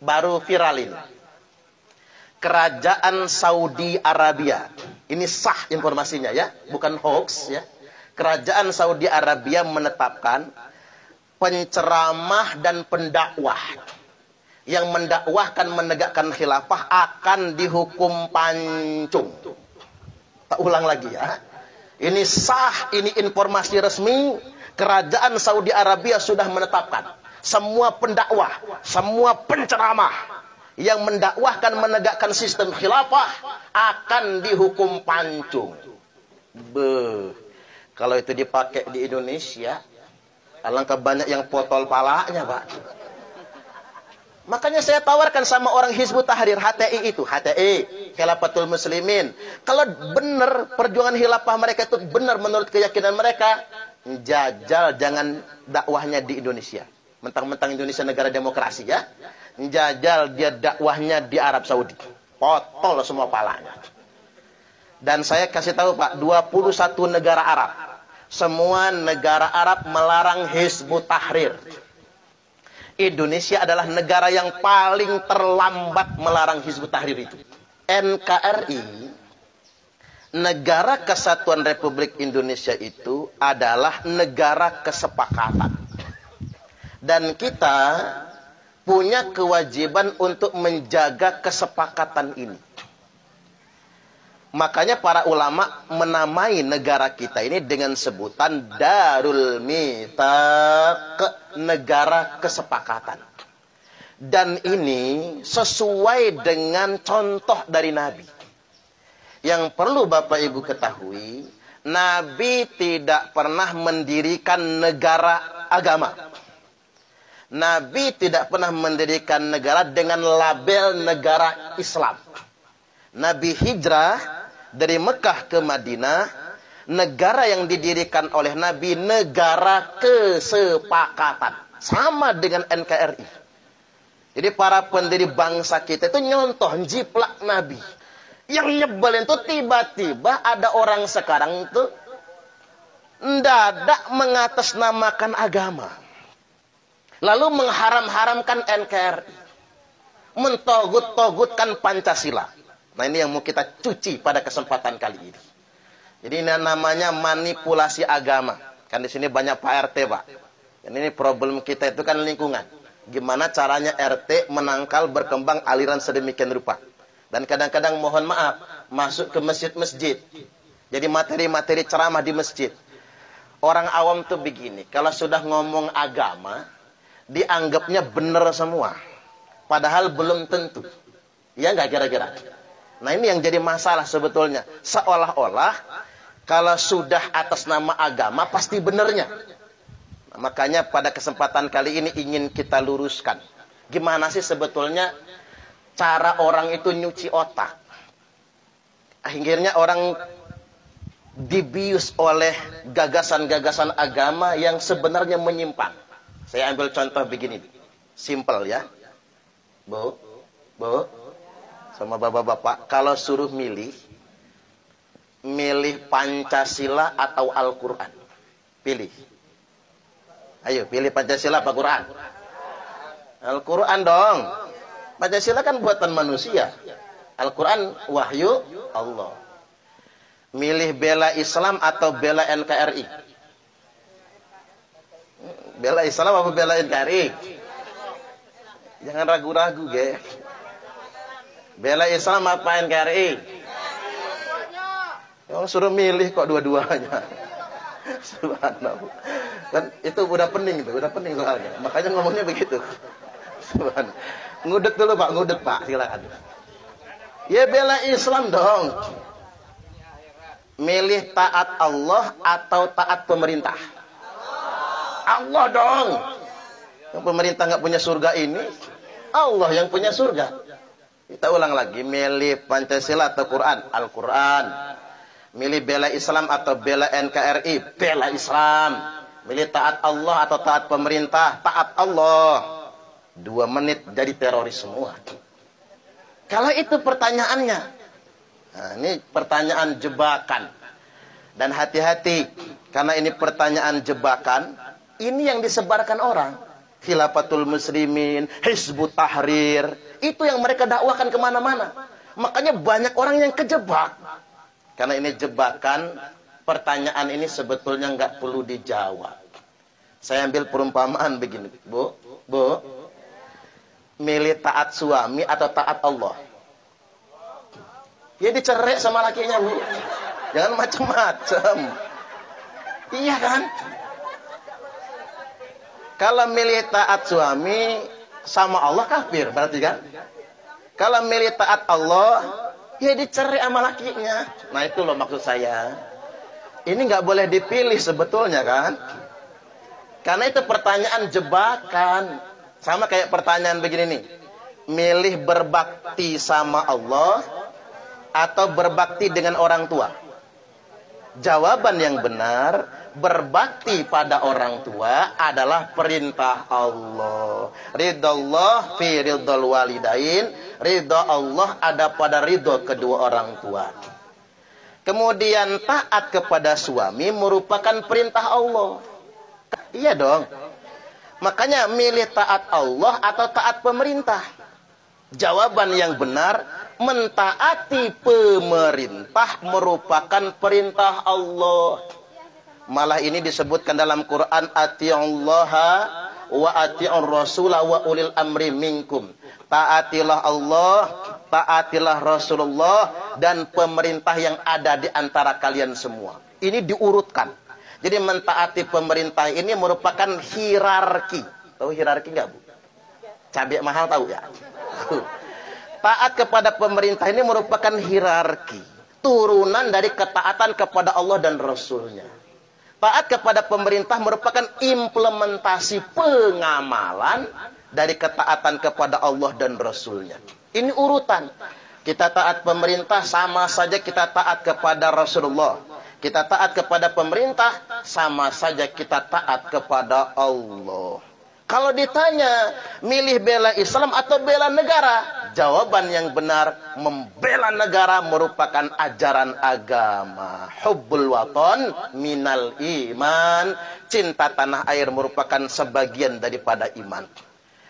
baru viral ini. Kerajaan Saudi Arabia. Ini sah informasinya ya, bukan hoax ya. Kerajaan Saudi Arabia menetapkan penceramah dan pendakwah yang mendakwahkan menegakkan khilafah akan dihukum pancung. Tak ulang lagi ya. Ini sah, ini informasi resmi. Kerajaan Saudi Arabia sudah menetapkan semua pendakwah, semua penceramah yang mendakwahkan menegakkan sistem khilafah akan dihukum pancung. Kalau itu dipakai di Indonesia, alangkah banyak yang potol palanya, Pak. Makanya saya tawarkan sama orang Hizbut Tahrir, HTI itu, HTI, Khilafatul Muslimin. Kalau benar perjuangan khilafah mereka itu benar menurut keyakinan mereka, jajal jangan dakwahnya di Indonesia. Mentang-mentang Indonesia negara demokrasi ya. Jajal dia dakwahnya di Arab Saudi. Potol semua palanya. Dan saya kasih tahu Pak, 21 negara Arab. Semua negara Arab melarang Hizbut Tahrir. Indonesia adalah negara yang paling terlambat melarang Hizbut Tahrir itu. NKRI, Negara Kesatuan Republik Indonesia itu adalah negara kesepakatan. Dan kita punya kewajiban untuk menjaga kesepakatan ini. Makanya para ulama menamai negara kita ini dengan sebutan Darul Mitsaq, negara kesepakatan. Dan ini sesuai dengan contoh dari Nabi. Yang perlu Bapak Ibu ketahui, Nabi tidak pernah mendirikan negara agama. Nabi tidak pernah mendirikan negara dengan label negara Islam. Nabi hijrah dari Mekah ke Madinah, negara yang didirikan oleh Nabi negara kesepakatan. Sama dengan NKRI. Jadi para pendiri bangsa kita itu nyontoh, jiplak Nabi. Yang nyebelin itu tiba-tiba ada orang sekarang itu mendadak mengatasnamakan agama. Lalu mengharam-haramkan NKRI. Mentogut-togutkan Pancasila. Nah ini yang mau kita cuci pada kesempatan kali ini. Jadi ini namanya manipulasi agama. Kan di sini banyak Pak RT Pak. Dan ini problem kita itu kan lingkungan. Gimana caranya RT menangkal berkembang aliran sedemikian rupa. Dan kadang-kadang mohon maaf, masuk ke masjid-masjid. Jadi materi-materi ceramah di masjid. Orang awam tuh begini, kalau sudah ngomong agama, dianggapnya benar semua. Padahal belum tentu. Ya nggak kira-kira? Nah ini yang jadi masalah sebetulnya. Seolah-olah kalau sudah atas nama agama pasti benernya. Nah, makanya pada kesempatan kali ini ingin kita luruskan. Gimana sih sebetulnya cara orang itu nyuci otak? Akhirnya orang dibius oleh gagasan-gagasan agama yang sebenarnya menyimpang. Saya ambil contoh begini. Simple ya. Bu. Sama bapak-bapak, kalau suruh milih Pancasila atau Al-Quran? Pilih. Ayo, pilih Pancasila apa Quran? Al-Quran dong. Pancasila kan buatan manusia. Al-Quran wahyu Allah. Milih bela Islam atau bela NKRI? Bela Islam apa bela NKRI? Jangan ragu-ragu, ge. Bela Islam apa NKRI? Yang suruh milih kok dua-duanya. Subhanallah. Kan itu udah pening soalnya. Makanya ngomongnya begitu. Subhanallah. Ngudek dulu Pak, ngudek Pak, silakan. Ya bela Islam dong. Milih taat Allah atau taat pemerintah? Allah dong. Yang pemerintah nggak punya surga ini, Allah yang punya surga. Kita ulang lagi, milih Pancasila atau Quran? Al-Quran. Milih bela Islam atau bela NKRI? Bela Islam. Milih taat Allah atau taat pemerintah? Taat Allah. 2 menit jadi teroris semua. Kalau itu pertanyaannya. Nah, ini pertanyaan jebakan. Dan hati-hati, karena ini pertanyaan jebakan, ini yang disebarkan orang. Khilafatul Muslimin, Hizbut Tahrir. Itu yang mereka dakwakan kemana-mana. Makanya banyak orang yang kejebak. Karena ini jebakan, pertanyaan ini sebetulnya nggak perlu dijawab. Saya ambil perumpamaan begini, Bu. Milih taat suami atau taat Allah? Ya dicerai sama lakinya, Bu. Jangan macam-macam. Iya kan? Kalau milih taat suami sama Allah kafir berarti kan? Kalau milih taat Allah, ya dicerai sama lakinya. Nah itu loh maksud saya. Ini nggak boleh dipilih sebetulnya kan? Karena itu pertanyaan jebakan. Sama kayak pertanyaan begini nih. Milih berbakti sama Allah atau berbakti dengan orang tua? Jawaban yang benar, berbakti pada orang tua adalah perintah Allah. Ridha Allah fi ridhal walidain. Ridha Allah ada pada ridha kedua orang tua. Kemudian taat kepada suami merupakan perintah Allah. Iya dong. Makanya milih taat Allah atau taat pemerintah? Jawaban yang benar, mentaati pemerintah merupakan perintah Allah. Malah ini disebutkan dalam Quran, ati'ullaha wa ati'ur rasula wa ulil amri minkum. Taatilah Allah, taatilah Rasulullah dan pemerintah yang ada di antara kalian semua. Ini diurutkan. Jadi mentaati pemerintah ini merupakan hierarki. Tahu hierarki nggak, Bu? Cabai mahal tahu ya? Taat kepada pemerintah ini merupakan hierarki, turunan dari ketaatan kepada Allah dan Rasulnya. Taat kepada pemerintah merupakan implementasi pengamalan dari ketaatan kepada Allah dan Rasulnya. Ini urutan. Kita taat pemerintah sama saja kita taat kepada Rasulullah. Kita taat kepada pemerintah sama saja kita taat kepada Allah. Kalau ditanya, milih bela Islam atau bela negara? Jawaban yang benar, membela negara merupakan ajaran agama. Hubbul waton minal iman. Cinta tanah air merupakan sebagian daripada iman.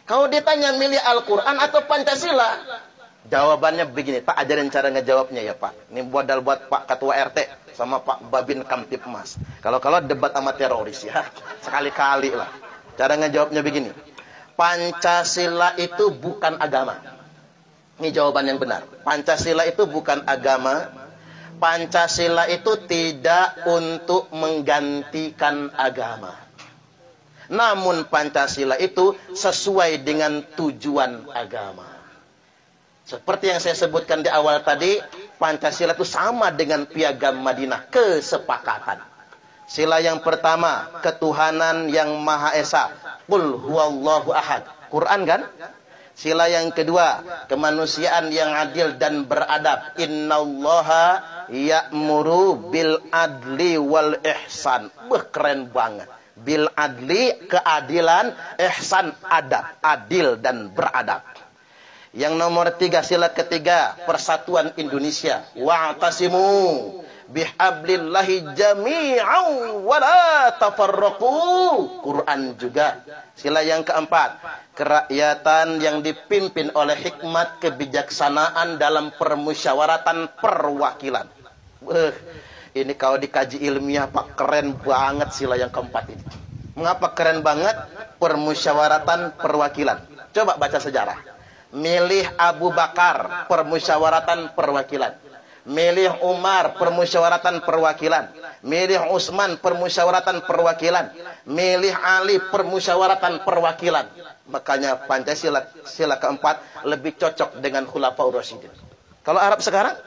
Kalau ditanya milih Al-Quran atau Pancasila? Jawabannya begini, Pak ajarin cara ngejawabnya ya Pak. Ini modal buat Pak Ketua RT sama Pak Babin Kamtipmas. Kalau debat sama teroris ya, sekali-kali lah. Cara ngejawabnya begini, Pancasila itu bukan agama. Ini jawaban yang benar. Pancasila itu bukan agama. Pancasila itu tidak untuk menggantikan agama. Namun Pancasila itu sesuai dengan tujuan agama. Seperti yang saya sebutkan di awal tadi, Pancasila itu sama dengan Piagam Madinah, kesepakatan. Sila yang pertama, ketuhanan yang Maha Esa. Qul huwallahu ahad. Quran kan? Sila yang kedua, kemanusiaan yang adil dan beradab. Innallaha ya'muru bil adli wal ihsan. Keren banget. Bil adli, keadilan, ihsan, adab. Adil dan beradab. Yang nomor tiga, sila ketiga, persatuan Indonesia. Wa'tasimu bihablillahi jami'an wa la tafarraqu. Quran juga. Sila yang keempat, kerakyatan yang dipimpin oleh hikmat kebijaksanaan dalam permusyawaratan perwakilan. Ini kalau dikaji ilmiah Pak, keren banget sila yang keempat ini. Mengapa keren banget? Permusyawaratan perwakilan. Coba baca sejarah. Milih Abu Bakar, permusyawaratan perwakilan. Milih Umar, permusyawaratan perwakilan. Milih Utsman, permusyawaratan perwakilan. Milih Ali, permusyawaratan perwakilan. Makanya Pancasila sila keempat lebih cocok dengan Khulafaur Rasyidin. Kalau Arab sekarang,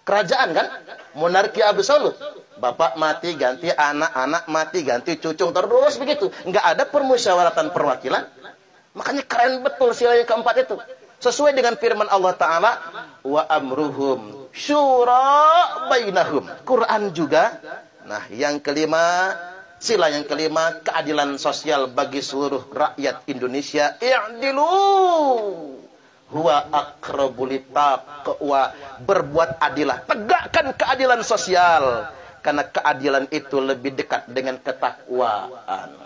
kerajaan kan? Monarki absolut. Bapak mati ganti anak, anak mati ganti cucu, terus begitu. Nggak ada permusyawaratan perwakilan. Makanya keren betul sila yang keempat itu. Sesuai dengan firman Allah Ta'ala, wa amruhum syura bainahum. Quran juga. Nah, yang kelima, sila yang kelima, keadilan sosial bagi seluruh rakyat Indonesia. I'dilu huwa aqrabu littaqwa. Berbuat adilah, tegakkan keadilan sosial, karena keadilan itu lebih dekat dengan ketakwaan.